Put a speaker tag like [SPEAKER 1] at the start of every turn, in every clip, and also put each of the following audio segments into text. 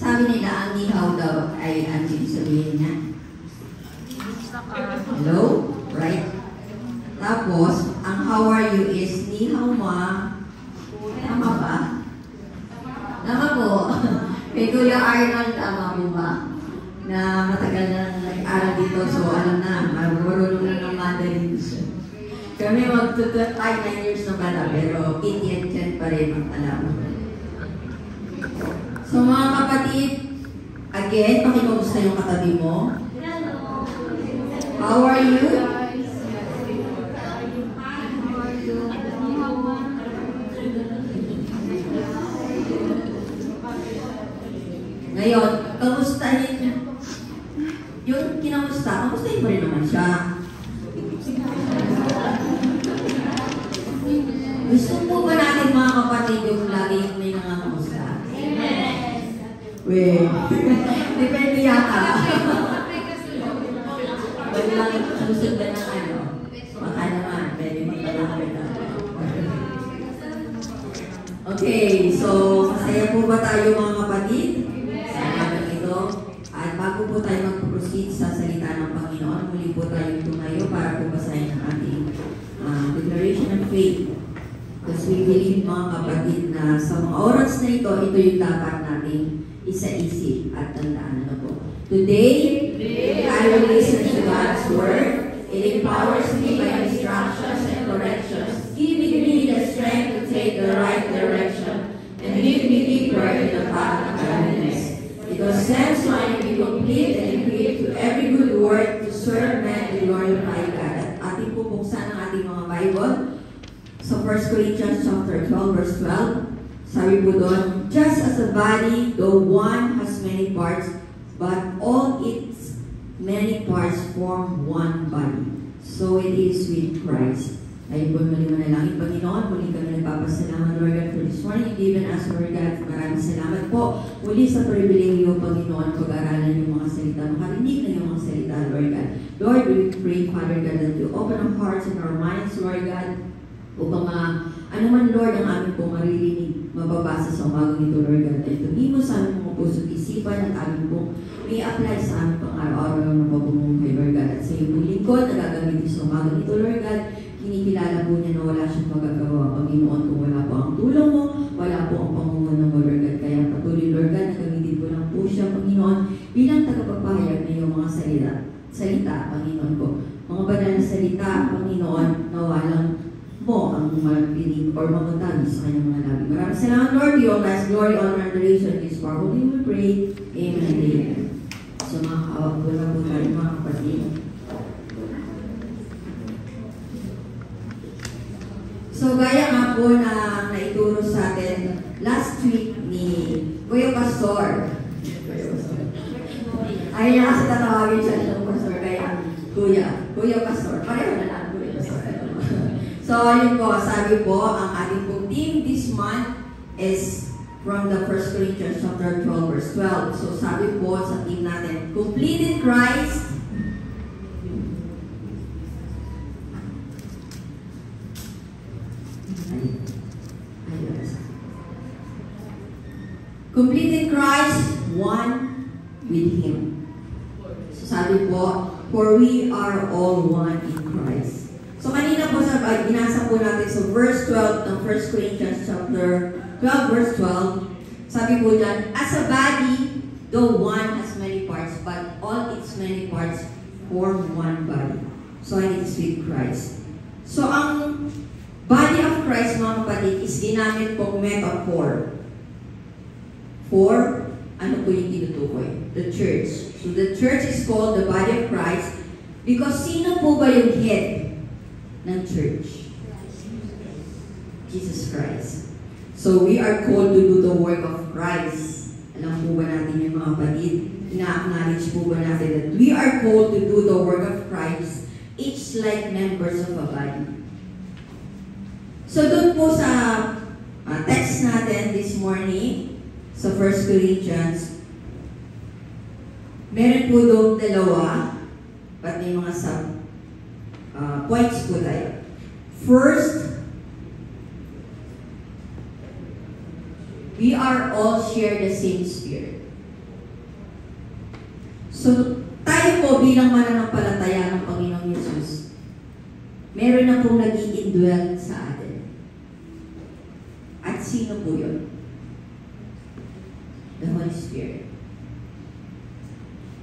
[SPEAKER 1] Sabi nila, ang nihaw daw ay ang sabihin niya. Hello? Right? Tapos, ang how are you is nihaw ma. Tama ba? Tama po. Kay Kuya Arnold, tama po ba? Na matagal na nag-aral dito, so alam na, marunong na ng Mandarin. Kami magtutut ay 9 years na pala, pero 8 pa rin ang alam. So mga kapatid, again, pakikamusta yung katabi mo. How are you? Ngayon, kamustahin yung kinamusta, kamustahin mo rin naman siya. Gusto po ba natin mga kapatid yung laging may nangangamusta? Amen! Wait, depende yata. Pwede lang susunod na ng ano. Baka naman, pwede magpalakit na. Okay, so masaya po ba tayo mga kapatid? Sa araw ito. At bago po tayo mag-proceed sa salita ng Panginoon, muli po tayong tumayo para po basahin ang ating declaration of faith. Because we believe mga kapatid na sa mga oras na ito yung dapat nating isa-isip at tandaan na po. Today, I will listen to God's Word. It empowers me by instructions and corrections, giving me the strength to take the right direction and lead me deeper in the path of godliness. Because sense mind be complete and equipped to every good work to serve men and glorify God. At ating pupuksan ang ating mga Bible. So 1 Corinthians chapter 12, verse 12, sabi po doon, just as a body, though one has many parts, but all its many parts form one body. So it is with Christ. Ayun po muli manalangin, Panginoon. Muli kami nagpapasalamat, Lord God, for this morning. Given us, Lord God, maraming salamat po. Muli sa pribilehiyo, Panginoon, pag-aralan yung mga salita. Makarinig na yung mga salita, Lord God. Lord, we pray, Father God, that you open our hearts and our minds, Lord God, upang ano man, Lord, ang aming pong maririnig, mababasa sa umagang ito, Lord God, ay tumimo sa aming mga puso't isipan at aming pong may apply sa aming pang araw-araw na mababungong kay Lord God. At sa iyong lingkod na gagamitin sa umagang ito, Lord God, kinikilala po niya na wala siyang magagawa, Panginoon, kung wala po ang tulong mo, wala po ang pangungunan mo, Lord God. Kaya patuloy, Lord God, na gamitin po lang po siya, Panginoon, bilang tagapagpahayag na iyong mga salita, Panginoon po. Mga banal na salita, Panginoon, na walang mo ang magpinig or mamutagi sa kanyang mga labi. Maraming salamat, Lord. Your last glory, honor, and adoration is powerful. We will pray. Amen and amen. So mga kawag po na po tayo, mga kapatid. So gaya nga po na naituro sa atin last week ni Kuya Pastor. Ayaw niya kasi tatawagin siya ng Pastor, kaya Kuya Pastor. Pareho na lang, Kuya Pastor. So, yun po, sabi po, ang ating pong theme this month is from the 1 Corinthians chapter 12, verse 12. So, sabi po sa theme natin, complete in Christ. Complete in Christ, one with Him. So, sabi po, for we are all one in Christ. So kanina po binasa po natin sa verse 12 ng 1 Corinthians chapter 12 verse 12. Sabi po dyan, as a body, though one has many parts, but all its many parts form one body. So it is with Christ. So ang body of Christ, mga kapatid, is ginamit pong metaphor for ano po yung tinutukoy? The church. So the church is called the body of Christ because sino po ba yung head ng church? Jesus Christ. So we are called to do the work of Christ. Alam po ba natin yung mga kapatid? Ina-acknowledge po ba natin that we are called to do the work of Christ, each like members of a body. So doon po sa text natin this morning, sa 1 Corinthians, meron po doon dalawa, but may mga points po tayo. First, we are all share the same spirit. So, tayo po bilang mananampalataya ng Panginoong Yesus, meron na pong nag-i-indwell sa atin. At sino po yun? The Holy Spirit.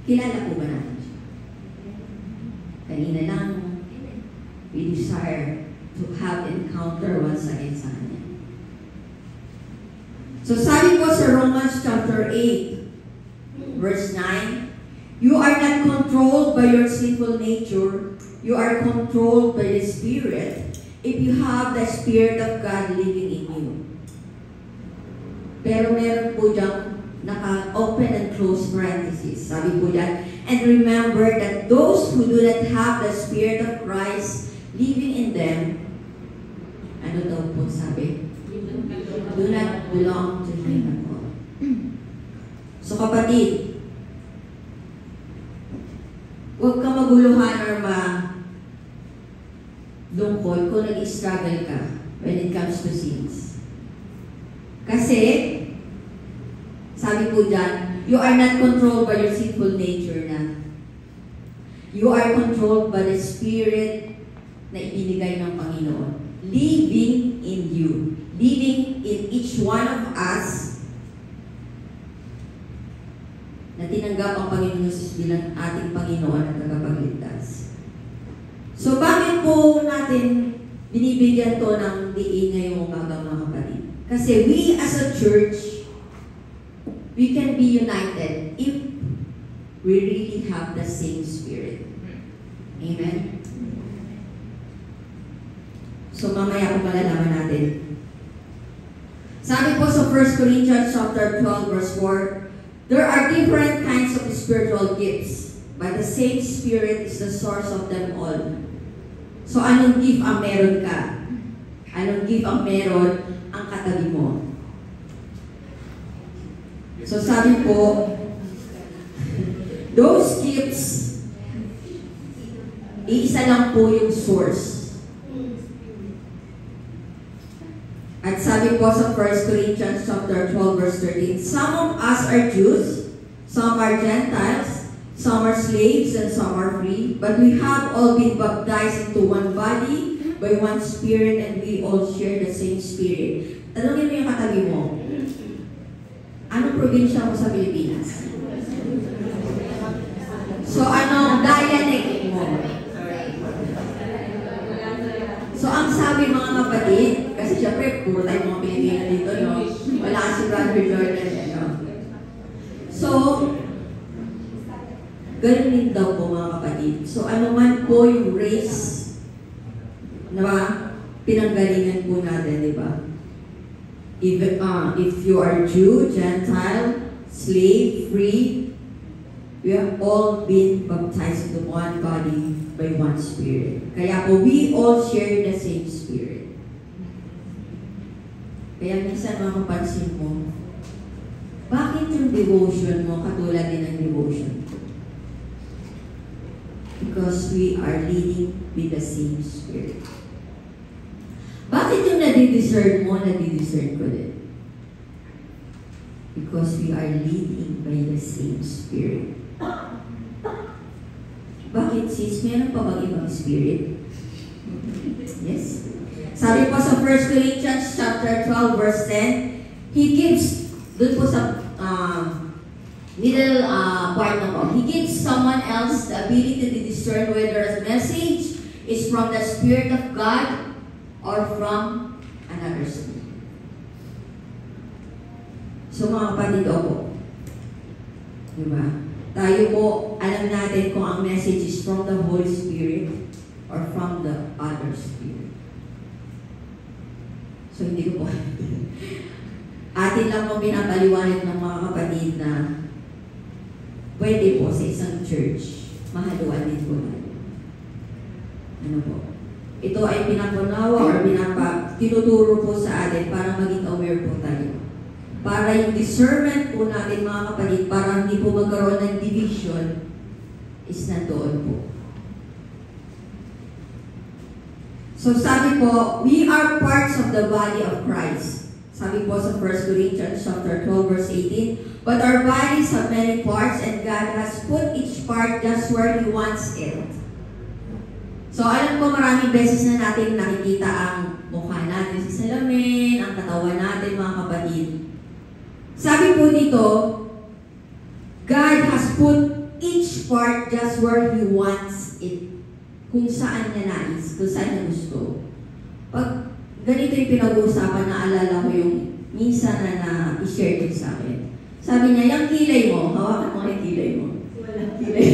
[SPEAKER 1] Kilala po ba natin siya? Kanina lang, we desire to have encounter once again sa Kanya. So sabi po sa Romans chapter 8, verse 9, you are not controlled by your sinful nature, you are controlled by the Spirit if you have the Spirit of God living in you. Pero meron po diyang naka-open and close parenthesis. Sabi po dyan, and remember that those who do not have the Spirit of Christ living in them, ano daw po sabi? Do not belong to Him at all. So kapatid, huwag ka maguluhan or lungkot kung nag-struggle ka when it comes to sins. Kasi, sabi po dyan, you are not controlled by your sinful nature na. You are controlled by the Spirit na ibinigay ng Panginoon. Living in you. Living in each one of us na tinanggap ang Panginoon Jesus bilang ating Panginoon at tagapagligtas. So bakit po natin binibigyan to ng diin ngayong umaga mga kapatid? Kasi we as a church, we can be united if we really have the same Spirit. Amen? So mamaya po malalaman natin. Sabi po sa 1 Corinthians chapter 12 verse 4, there are different kinds of spiritual gifts, but the same Spirit is the source of them all. So anong gift ang meron ka? Anong gift ang meron ang katabi mo? So sabi po, those gifts, iisa lang po yung source. At sabi po sa 1 Corinthians chapter 12 verse 13, some of us are Jews, some are Gentiles, some are slaves, and some are free, but we have all been baptized into one body by one Spirit, and we all share the same Spirit. Tanungin mo yung katabi mo, anong probinsya mo sa Pilipinas? So, anong dialect mo? So, ang sabi mga kapatid, kasi syempre, puro tayo mga Pilipino dito, no? Wala si Brother Jordan, no? So, ganun din daw po mga kapatid. So, ano man po yung race na pinanggalingan po natin, di ba? If you are Jew, Gentile, slave, free, we have all been baptized into one body by one Spirit. Kaya po, we all share the same Spirit. Kaya minsan makapansin mo, bakit yung devotion mo katulad din ng devotion? Because we are leading with the same Spirit. Bakit yung nadidiscern mo, nadidiscern ko din? Because we are leading by the same Spirit. Bakit sis? Meron pa bang ibang spirit? Yes. Sabi po sa 1 Corinthians chapter 12 verse 10, He gives, dun po sa middle part na po, He gives someone else the ability to discern whether a message is from the Spirit of God or from another spirit. So mga kapatid po, diba? Tayo po, alam natin kung ang message is from the Holy Spirit or from the other spirit. So, hindi ko po atin lang po pinapaliwanag ng mga kapatid na pwede po sa isang church, mahaluan din po natin. Ano po? Ito ay pinapunawa or tinuturo po sa atin para maging aware po tayo. Para yung discernment po natin mga kapatid, para hindi po magkaroon ng division, is nandoon po. So sabi po, we are parts of the body of Christ. Sabi po sa 1 Corinthians chapter 12 verse 18, But our bodies have many parts and God has put each part just where He wants it. So alam ko maraming beses na natin nakikita ang mukha natin sa salamin, ang katawan natin mga kapatid. Sabi po dito, God has put each part just where He wants it. Kung saan niya nais, kung saan niya gusto. Pag ganito yung pinag-uusapan, naalala ko yung minsan na i-share din sa akin. Sabi niya, yung kilay mo, hawakan mo yung kilay mo. Walang kilay.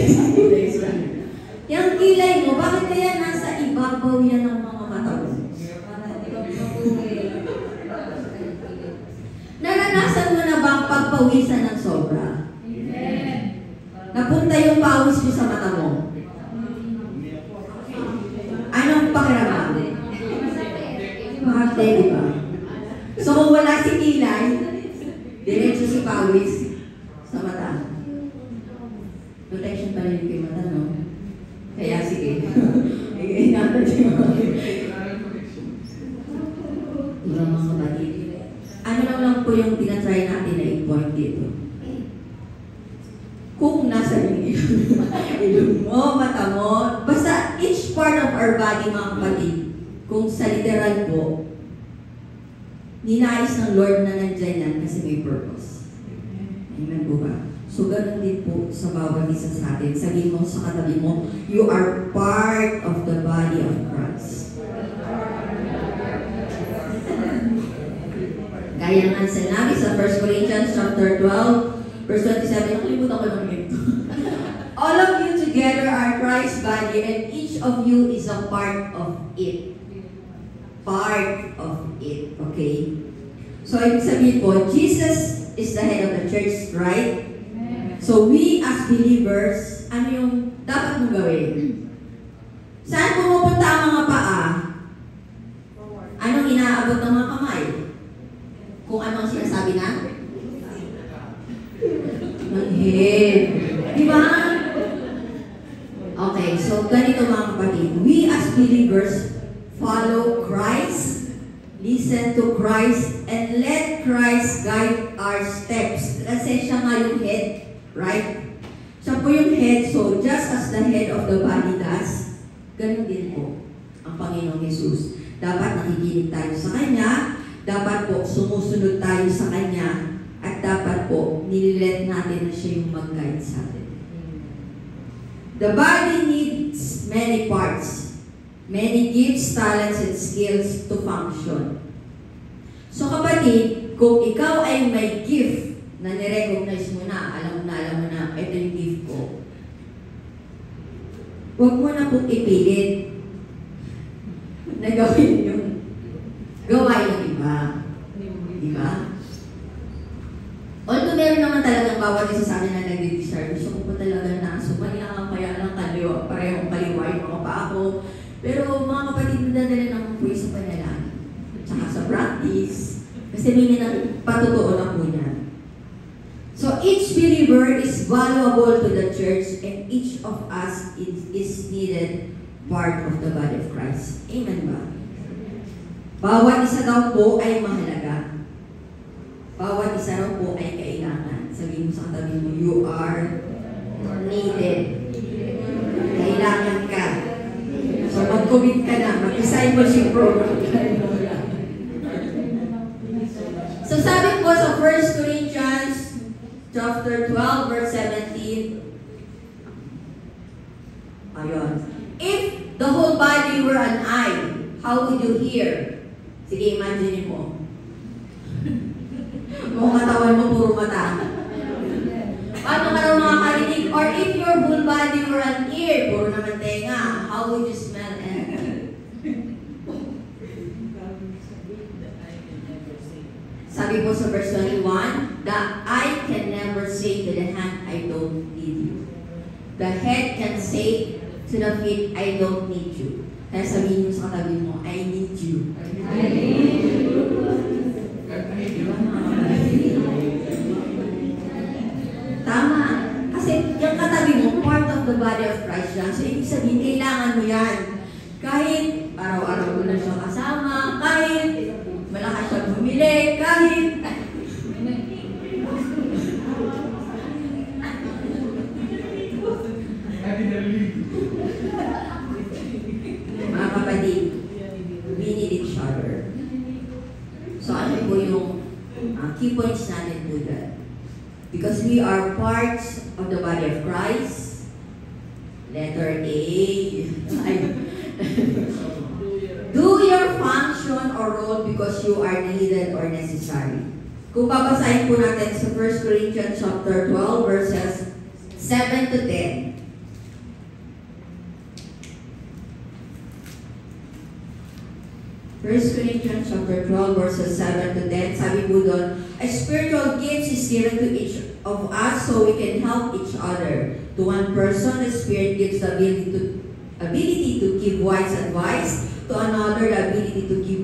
[SPEAKER 1] Yung kilay mo, bakit kaya nasa ibabaw yan ng mga mata mo? Naranasan mo na bang pagpawisan ng sobra? Napunta yung pawis mo sa mata mo? Anong pakiramdam? Mahal, di ba? So kung wala si kilay, diretso si pawis sa mata. Protection pa rin kay mata, no? Kaya sige. Ingatan siya. Diba mga kapatid? Ano lang po yung tinatry natin na i-point dito? Kung nasa ilong mo, mata mo, basta each part of our body, mga kapatid, kung sa literal po, ninais ng Lord na nandyan yan kasi may purpose. Amen po ba? So, ganun din po sa bawat isa sa atin. Sabihin mo sa katabi mo, you are part of the body of Christ. Gaya nga sinabi sa 1 Corinthians chapter 12, verse 27, nakalimutan ko lang ito. All of you together are Christ's body and each of you is a part of it. Part of it. Okay? So, ibig sabihin po, Jesus is the head of the church, right? Amen. So, we as believers, ano yung dapat mong gawin? Saan pumupunta ang mga paa? Anong inaabot ng mga kamay? Kung ano ang sinasabi na? Ng head. Di ba? Okay, so ganito mga kapatid. We as believers follow Christ, listen to Christ, and let Christ guide our steps. Kasi siya nga yung head, right? Siya po yung head, so just as the head of the body does, ganun din po ang Panginoong Jesus. Dapat nakikinig tayo sa Kanya, dapat po sumusunod tayo sa Kanya, at dapat po nililet natin na siya yung mag-guide sa atin. The body needs many parts. Many gifts, talents, and skills to function. So kapatid, kung ikaw ay may gift na nirecognize mo na, alam mo na, ito yung gift ko, huwag mo na pong ipilit na gawin yung gawain ng iba. Diba? Although meron naman talagang bawat isa sa akin na nag-discard, gusto ko po talaga na sumayangan kaya lang kaliwa, parehong kaliwa yung mga paa ko. Pero mga kapatid, nadadala naman po sa panalangin. Tsaka sa practice. Kasi may patutuo na po niya. So each believer is valuable to the church and each of us is needed part of the body of Christ. Amen ba? Bawat isa daw po ay mahalaga. Bawat isa daw po ay kailangan. Sabihin mo sa katabi mo, you are needed. Kailangan ka. So, mag-commit ka na. Mag-discipleship program ka. So, sabi po sa 1 Corinthians chapter 12, verse 17. Ayun. If the whole body were an eye, how would you hear? Sige, imagine mo. Kung katawan mo, puro mata. Paano ka raw makakarinig? Or if your whole body were an ear, puro naman tenga, how would you smell and sabi po sa verse 21, the eye can never say to the hand, I don't need you. The head can say to the feet, I don't need you. Kaya sabihin mo sa katabi mo, I need you. I need you. Tama. Kasi yung katabi mo, part of the body of Christ yan. So, ibig sabihin, kailangan mo yan. Kahit araw-araw mo na siya kasama, kahit malakas siya bumili, kahit points natin po dyan. Because we are parts of the body of Christ. Letter A. Do your function or role because you are needed or necessary. Kung babasahin po natin sa 1 Corinthians chapter 12 verses 7 to 10. 1 Corinthians chapter 12 verses 7 to 10, sabi po doon, a spiritual gift is given to each of us so we can help each other. To one person, the Spirit gives the ability to give wise advice. To another, the ability to give,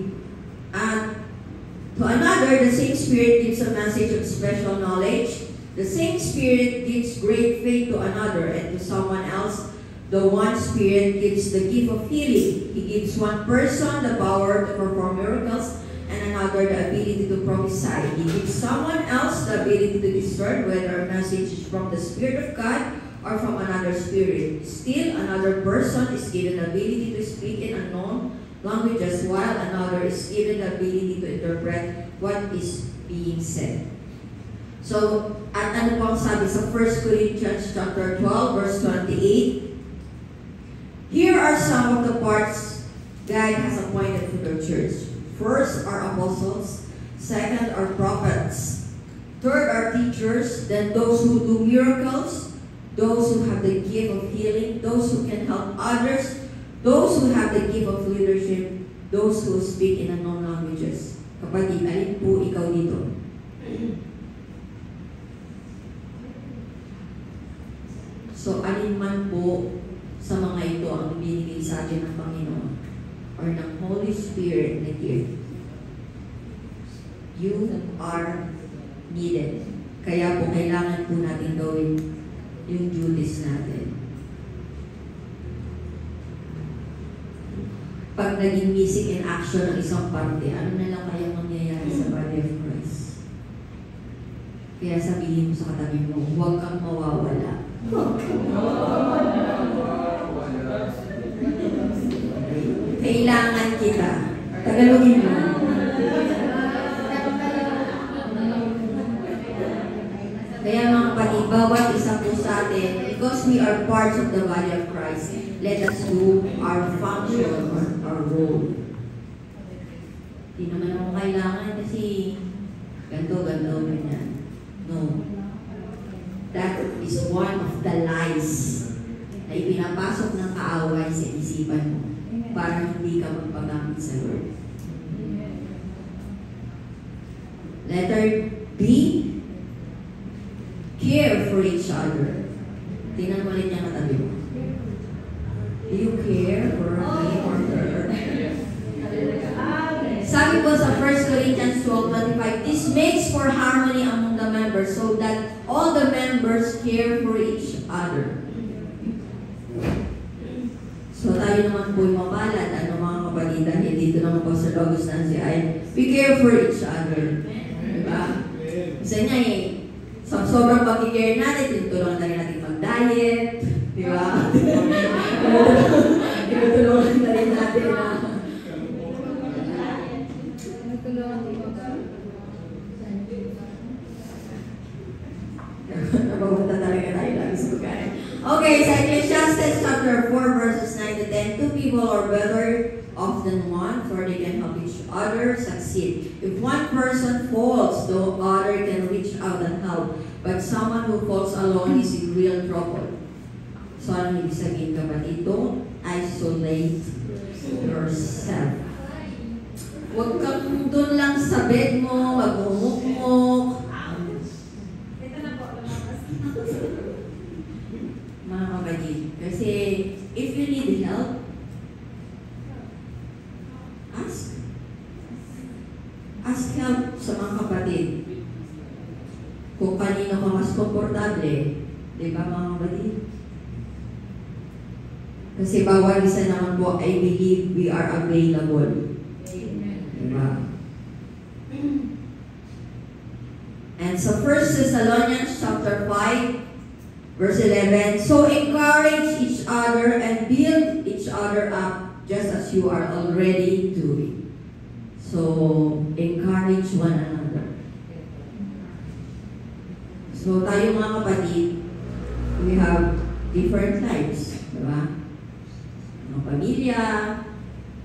[SPEAKER 1] to another, the same Spirit gives a message of special knowledge. The same Spirit gives great faith to another, and to someone else, the one Spirit gives the gift of healing. He gives one person the power to perform miracles, and another the ability to prophesy. He gives someone else the ability to discern whether a message is from the Spirit of God or from another spirit. Still, another person is given the ability to speak in unknown languages, while another is given the ability to interpret what is being said. So, at ano po ang sabi sa 1 Corinthians chapter 12, verse 28, here are some of the parts God has appointed for the church. First are apostles, second are prophets, third are teachers, then those who do miracles, those who have the gift of healing, those who can help others, those who have the gift of leadership, those who speak in unknown languages. Kapatid, alin po ikaw dito? So, alin man po sa mga ito ang binigay sa atin ng Panginoon or ng Holy Spirit na gift, you are needed. Kaya po kailangan po natin gawin yung duties natin. Pag naging missing in action ng isang parte, ano na lang kaya mangyayari sa body of Christ? Kaya sabihin mo sa katabi mo, huwag kang mawawala. Kailangan kita. Tagalogin mo. Kaya mga kapatid, bawat isa po sa atin, because we are parts of the body of Christ, let us do our function or our role. Hindi naman ako kailangan kasi ganito, ganyan. No. That is one of the lies na ipinapasok ng kaaway sa isipan mo para hindi ka magpagamit sa Lord. Letter B, care for each other. Tingnan mo ulit niya katabi mo. Do you care for me or her? Sabi po sa 1 Corinthians 12:25, this makes for harmony among the members so that all the members care for each other. So tayo naman po yung mapalad, ano mga kapatid, dahil dito naman po sa Logos Nancy ay we care for each other. Diba? Isa niya sa sobrang pag-care natin, tinutulungan na rin natin mag-diet, di ba? Tinutulungan na rin natin na nabagunta talaga tayo lagi sa pagkain. Okay, sa Ecclesiastes chapter 4 verses 9 to 10, two people are better off than one, for they can help each other succeed. If one person falls, the other can reach out and help. But someone who falls alone is in real trouble. So, ano ibig sabihin kapatid? Don't isolate yourself. Huwag kang doon lang sa bed mo, mag-umuk-muk. Mga kapatid. Kasi, if you need help, ask. Ask help sa mga kapatid. Kung kanino ka mas komportable, di ba mga kapatid? Kasi bawal isa naman po, I believe we are available. Di ba? And so 1 Thessalonians chapter 5, verse 11, so encourage each other and build each other up just as you are already doing. So, encourage one another. So tayo mga kapatid, we have different lives, diba? Mga pamilya,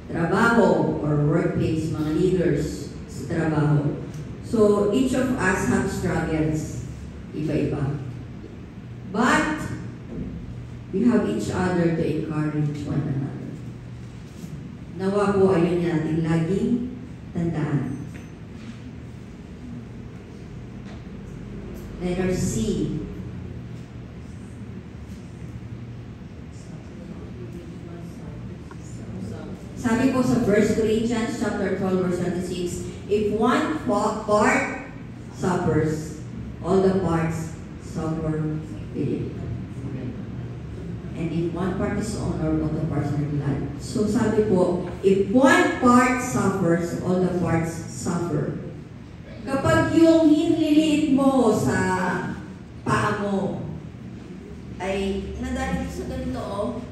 [SPEAKER 1] trabaho, or workplace, mga leaders sa trabaho. So each of us have struggles, iba-iba. But we have each other to encourage one another. Nawa po ayun natin laging tandaan. Letter C. Sabi po sa 1 Corinthians chapter 12 verse 26, if one part suffers, all the parts suffer with it. And if one part is honored, all the parts are glad. So sabi po, if one part suffers, all the parts suffer. Kapag yung hinliliit mo sa paa mo ay nadali sa ganito,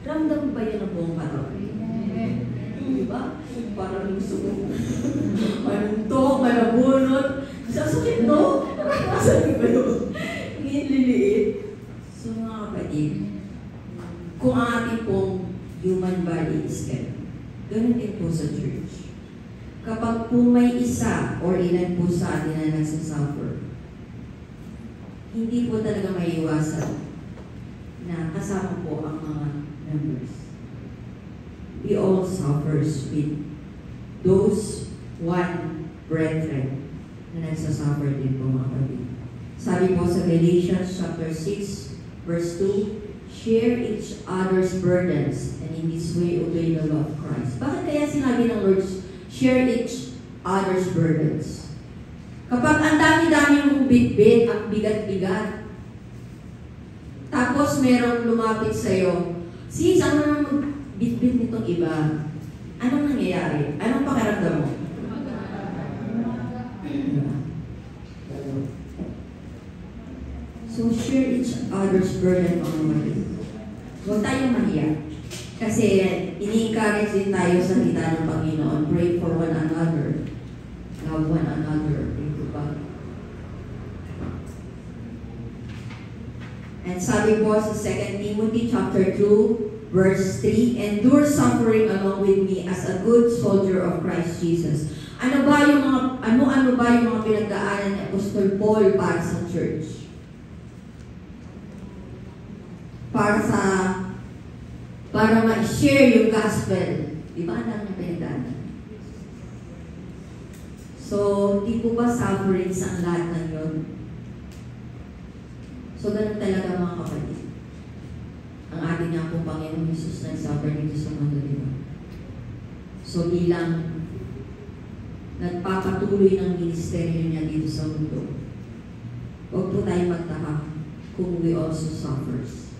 [SPEAKER 1] ramdam ba yun ang buong katawan? Diba? Parang yung suko. Parang to, malabunot. Sasakit, no? Nakakasabi ba yun? Hinliliit. So mga kapatid, kung ang ating pong human body is ganun, ganun din po sa church. Kapag po may isa or ilan po sa atin na nagsasuffer, hindi po talaga maiiwasan na kasama po ang mga members. We all suffers with those one brethren na nagsasuffer din po mga kapatid. Sabi po sa Galatians chapter 6 verse 2, share each other's burdens, and in this way obey the law of Christ. Bakit kaya sinabi ng Lord, share each other's burdens? Kapag ang dami-dami mong bitbit, ang bigat-bigat, tapos merong lumapit sa'yo, sis, ano nang bitbit nitong iba? Anong nangyayari? Anong pakiramdam mo? So, share each other's burden, mga kapatid. Huwag tayong mahiya. Kasi, ini-encourage din tayo sa salita ng Panginoon. Pray for one another. Love one another. Diba? And sabi po sa 2 Timothy chapter 2, verse 3, endure suffering along with me as a good soldier of Christ Jesus. Ano ba yung mga pinagdaanan ni Apostol Paul para sa church? Para ma-share yung gospel. Di ba? Ang dami niya pinagdaanan. So, di po ba suffering sa lahat ng yun? So, ganun talaga mga kapatid. Ang ating nga po Panginoon Jesus nag-suffer dito sa mundo, di ba? So, bilang nagpapatuloy ng ministeryo niya dito sa mundo, huwag po tayo magtaka kung we also suffers.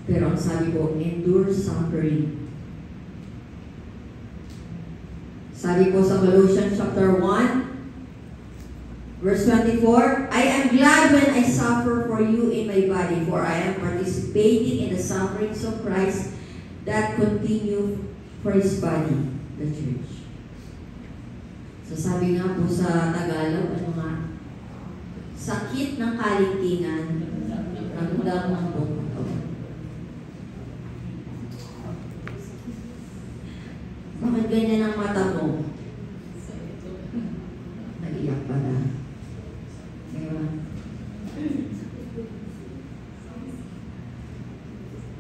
[SPEAKER 1] Pero ang sabi ko, endure suffering. Sabi po sa Colossians chapter 1, verse 24, I am glad when I suffer for you in my body, for I am participating in the sufferings of Christ that continue for His body, the church. So sabi nga po sa Tagalog, ano nga, sakit ng kaligtingan, ramdam ng buong katawan. Bakit ganyan ang mata mo? Naiyak pa na. Diba?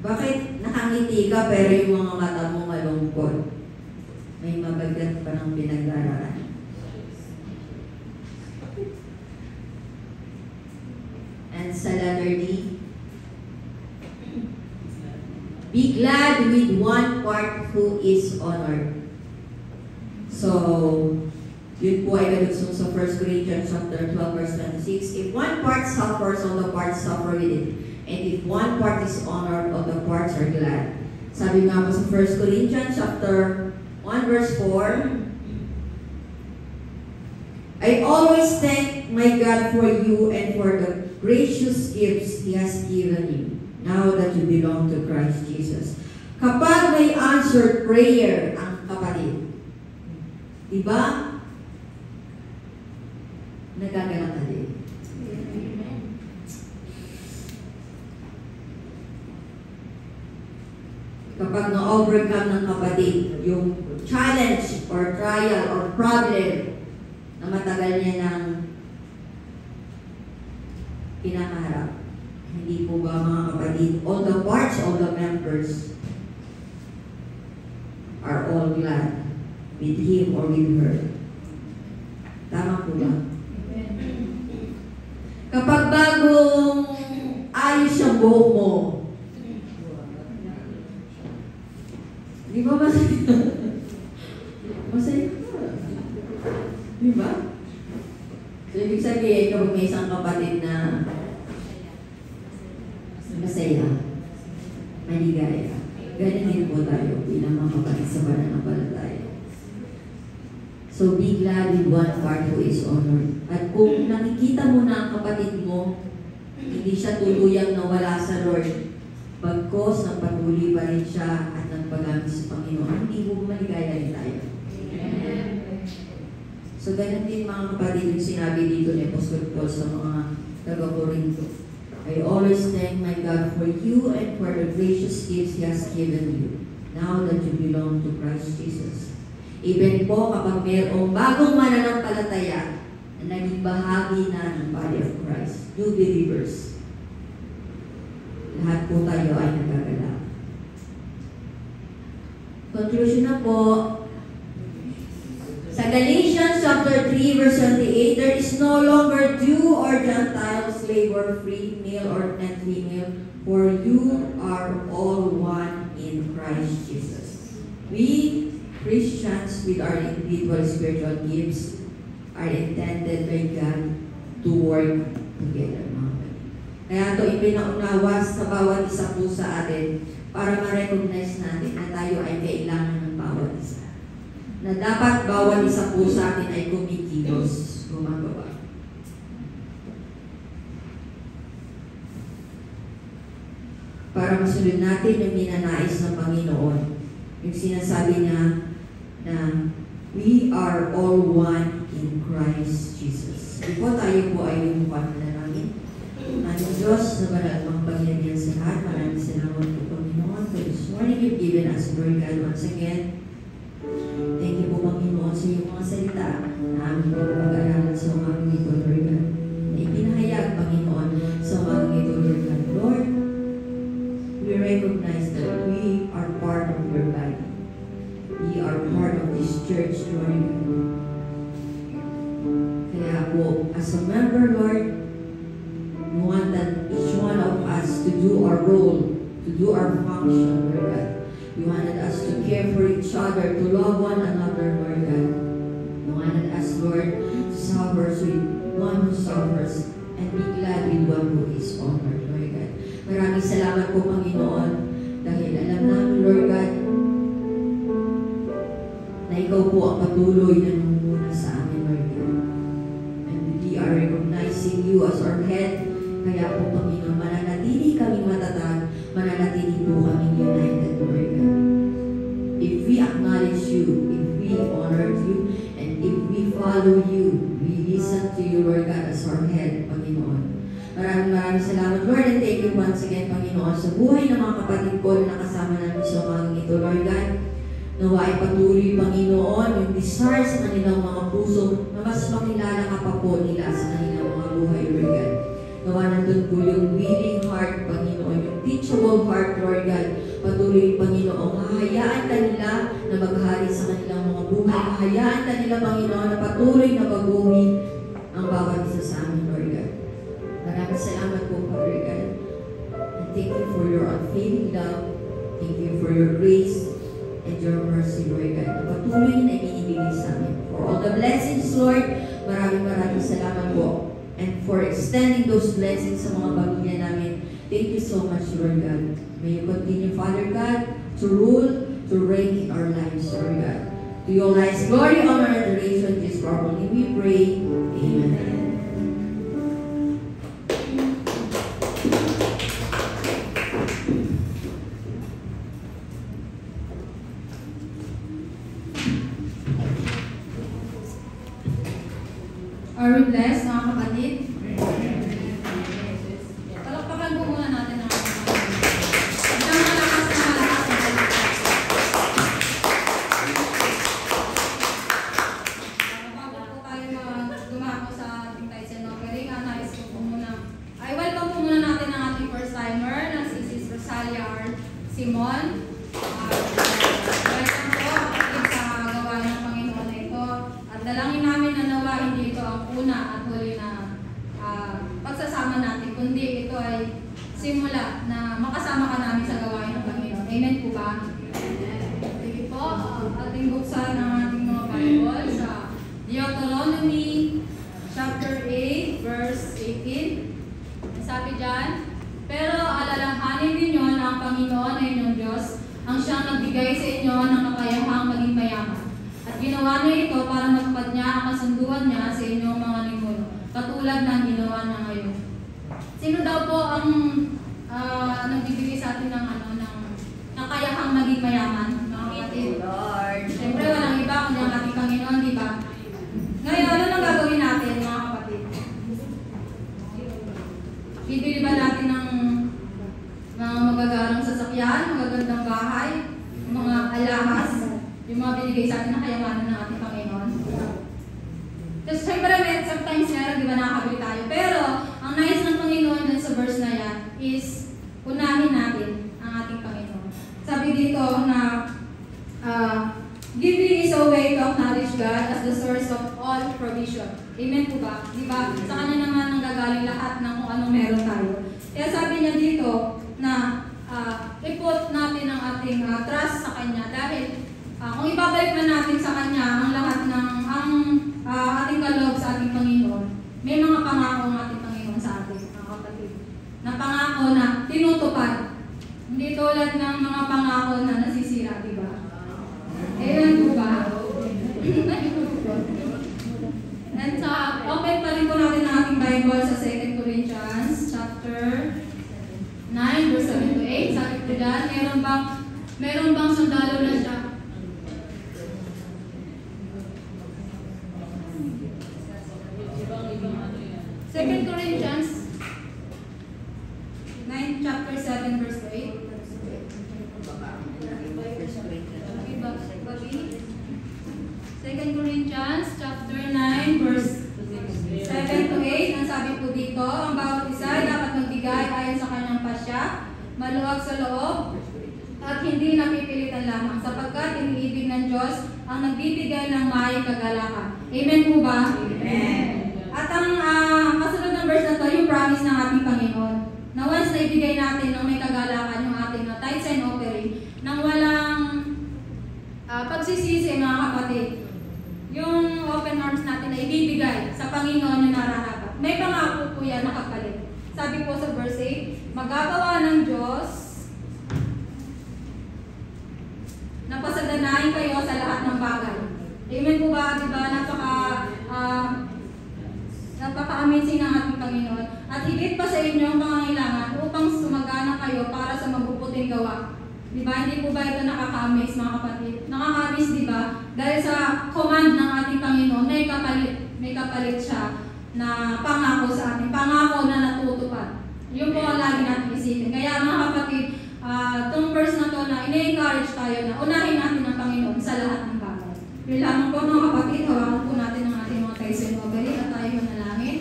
[SPEAKER 1] Bakit nakangiti ka pero yung mga mata mo malungkot? May mabagat pa ng pinagdaraan. And sa letter D, be glad with one part who is honored. So, yun po ay kalugsong sa 1 Corinthians chapter 12 verse 26. If one part suffers, all the parts suffer with it. And if one part is honored, all the parts are glad. Sabi nga po sa 1 Corinthians chapter 1 verse 4, I always thank my God for you and for the gracious gifts He has given you, now that you belong to Christ Jesus. Kapag may answered prayer ang kapatid, diba? nagagalak ka din. Kapag na-overcome ng kapatid yung challenge or trial or problem na matagal niya nang pinakaharap, hindi po ba mga kapatid, all the parts, all the members are all glad with him or with her? Tama po ba? Kapag bagong ayos yung buhok mo, di ba masaya? Masaya ka. Di ba? So, ibig sabihin, kapag may isang kapatid na masaya, maligaya, ganun din po tayo bilang mga kapatid sa pananampalataya. So, be glad with one part who is honored. At kung nakikita mo na ang kapatid mo, hindi siya tuluyang nawala sa Lord, pagkos ng patuloy pa rin siya at nagpagamit sa Panginoon, hindi mo maligaya rin tayo. So, ganun din mga kapatid yung sinabi dito ni Apostle Paul sa mga taga-Corinto. I always thank my God for you and for the gracious gifts He has given you, now that you belong to Christ Jesus. Even po kapag mayroong bagong mananampalataya na naging bahagi na ng body of Christ, new believers, lahat po tayo ay nagagalak. Conclusion na po. Sa Galatians chapter 3 verse 28, there is no longer Jew or Gentile, slave or free, male or not female, for you are all one in Christ Jesus. We Christians with our individual spiritual gifts are intended by God to work together. Kaya ito ipinaunawa sa bawat isa po sa atin para ma-recognize natin na tayo ay kailangan ng bawat isa. Na dapat bawat isa po sa atin ay kumikilos, gumagawa. Para masunod natin yung ninanais ng Panginoon. Yung sinasabi niya na we are all one in Christ Jesus. Before tayo po ay lumupan na namin. Ating Diyos na banal magpagyanyan sa lahat. Maraming salamat po Panginoon for this morning you've given us, Lord God, once again. Thank you po Panginoon sa iyong mga salita na aming po pag-aaralan sa umagang ito, Lord God. Na ipinahayag, Panginoon, sa umagang ito, Lord God. Lord, we recognize that we are part of your body. We are part of this church, Lord God. Kaya po, as a member, Lord, we want that each one of us to do our role, to do our function, Lord God. You wanted us to care for each other, to love one another, Lord God. You wanted us, Lord, to suffer with one who suffers and be glad with one who is honored, Lord God. Maraming salamat po, Panginoon, dahil alam namin, Lord God, na ikaw po ang patuloy na namumuna sa amin, Lord God. And we are recognizing you as our head. Kaya po, Panginoon, mananatili kaming matatag, mananatili po kaming united, Lord God. If we acknowledge you, if we honor you, and if we follow you, we listen to you, Lord God, as our head, Panginoon. Maraming salamat, Lord, and thank you once again, Panginoon, sa buhay ng mga kapatid ko na nakasama namin sa umagang ito, Lord God. Nawa ay patuloy, Panginoon, yung desire sa kanilang mga puso na mas makilala ka pa po nila sa kanilang mga buhay, Lord God. Nawa nandun po yung willing heart, Panginoon, yung teachable heart, Lord God. Patuloy, Panginoon, hahayaan ka nila na maghari sa kanilang mga buhay. Hahayaan ka nila, Panginoon, na patuloy na baguhin ang bawat isa sa amin, Lord God. Maraming salamat po, Father God. And thank you for your unfailing love. Thank you for your grace and your mercy, Lord God. Na patuloy na ibinibigay sa amin. For all the blessings, Lord, maraming salamat po. And for extending those blessings sa mga pamilya namin. Thank you so much, Lord God. May you continue, Father God, to rule, to reign in our lives, Lord God. To your lives, glory, honor, and adoration is properly we pray. Amen.
[SPEAKER 2] Are we blessed, mga kapatid? Palakpakan po muna natin ang isang malakas na malakas na bago po tayo dumako sa ating tithes and offering, nais ko po muna ay welcome po muna natin ang ating first timer na si Sis Rosalia R. Simon. Welcome po kapatid sa gawain ng Panginoon na ito. At dalangin namin na nawa hindi ito ang una at huli na pagsasama natin, kundi ito ay simula na makasama ka namin sa gawain ng Panginoon. Amen po ba? Sige po, ating buksan ang ating mga Bible sa Deuteronomy chapter 8, verse 18. Sabi dyan, pero alalahanin ninyo na ang Panginoon ay inyong Diyos, ang siyang nagbigay sa inyo ng kakayahang maging mayaman. At ginawa niya ito para matupad niya ang kasunduan niya sa inyong mga ninuno, katulad ng ginawa niya ngayon. Sino daw po ang nagbibigay sa atin ng kakayahang maging mayaman, mga kapatid?
[SPEAKER 1] Lord.
[SPEAKER 2] Siyempre, walang iba kundi ang ating Panginoon, di ba? Ngayon, ano nang gagawin natin, mga kapatid? Bibili ba natin ng mga magagarang sasakyan, magagandang bahay, mga alahas, yung mga binigay sa atin na kayamanan ng ating Panginoon? Kasi siyempre, sometimes meron, di ba, nakakabili tayo. Pero, ang nais ng Panginoon dun sa verse na yan is, unahin natin ang ating Panginoon. Sabi dito na, giving is a way to acknowledge God as the source of all provision. Amen po ba? Di ba? Sa Kanya naman ang gagaling lahat ng kung anong meron tayo. Kaya sabi niya dito na i-put natin ang ating trust sa Kanya dahil kung ibabalik man natin sa Kanya ang lahat ng ating kaloob sa ating Panginoon, may mga pangako ang ating Panginoon sa atin, mga kapatid. Na pangako na tinutupad. Hindi tulad ng mga pangako na nasisira, di ba? Ayan po ba? And open pa rin po natin ang ating Bible sa 2 Corinthians chapter 9, verse 7 to 8. Sabi po dyan, meron bang sundalo na siya? Second Corinthians 9, chapter 7, verse 8. Second Corinthians chapter 9, verse 7 to 8. Ang sabi po dito, ang bawat isa ay dapat magbigay ayon sa kanyang pasya, maluwag sa loob, at hindi napipilitan lamang, sapagkat iniibig ng Diyos ang nagbibigay ng may kagalakan. Amen po ba? Amen. At ang kasunod ng verse na to, yung promise ng ating Panginoon, na once na ibigay natin ng may kagalakan yung ating tithes and offering, nang walang pagsisisi, mga kapatid, yung open arms natin na ibibigay sa Panginoon yung nararapat. May pangako po yan nakapalit. Sabi po sa verse 8, magagawa ng Diyos na pasadanahin kayo sa lahat ng bagay. Amen po ba? Diba? Napaka-amazing ng ating Panginoon. At higit pa sa inyo ang pangangailangan upang sumagana kayo para sa mabubuting gawa. Diba? Hindi po ba ito nakaka-amaze, mga kapatid? Nakaka-amaze, diba? Dahil sa command ng ating Panginoon, may kapalit siya na pangako sa ating. Pangako na natutupad. Yun po ang lagi natin isipin. Kaya mga kapatid, itong verse na to na ina-encourage tayo na unahin natin ang Panginoon sa lahat ng bagay. Yun lamang po mga kapatid, hawakan po natin ang ating mga tithes and offering at tayo manalangin.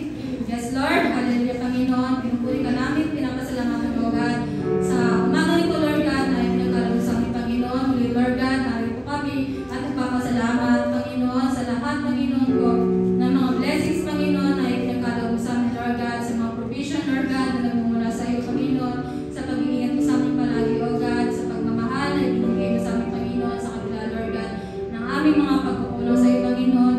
[SPEAKER 2] Yes Lord, hallelujah Panginoon, pinupuri ka namin, pinapasalamatan mo God sa umaga nito Lord God na pinagkaroon sa aming Panginoon. Muli Lord God, narito kami at nagpapasalamat Panginoon sa lahat Panginoon ko ng mga blessings Panginoon na pinagkaroon sa amin Lord God, sa mga provision Lord God na nagmumula sa iyo Panginoon, sa pag-iingat mo sa aming palagi O God, sa pagmamahal na ibinigay mo sa aming Panginoon sa kabila Lord God ng aming mga pagkukulong sa iyo Panginoon.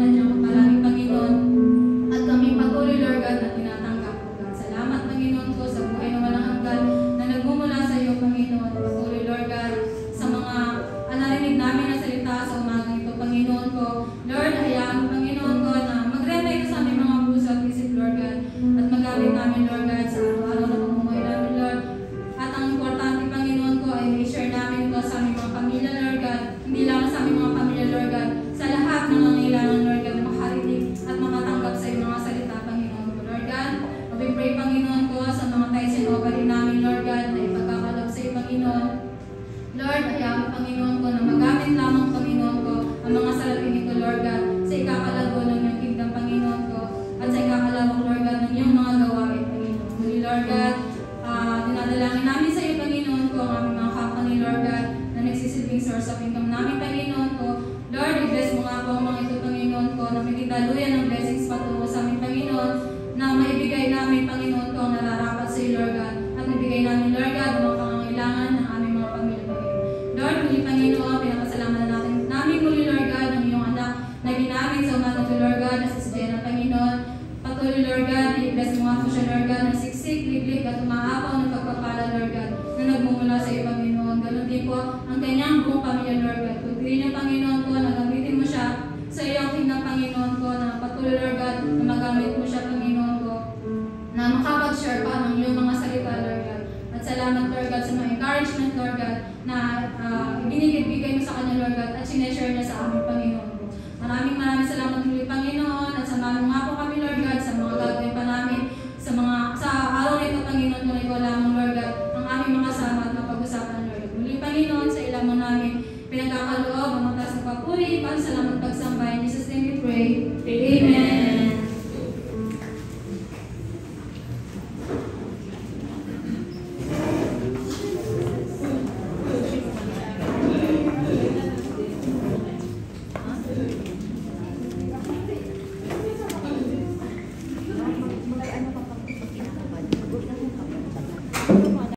[SPEAKER 2] patuloy, Lord God, i-bless mo nga po siya, Lord God, na siksik, liglig at umaapaw ng pagpapala, Lord God, na nagmumula sa iyo, Panginoon. Ganun din po ang kanyang buong pamilya, Lord God. Pagpiliin niyo, Panginoon ko, na gamitin mo siya sa iyong kingdom, Panginoon ko, na patuloy, Lord God, na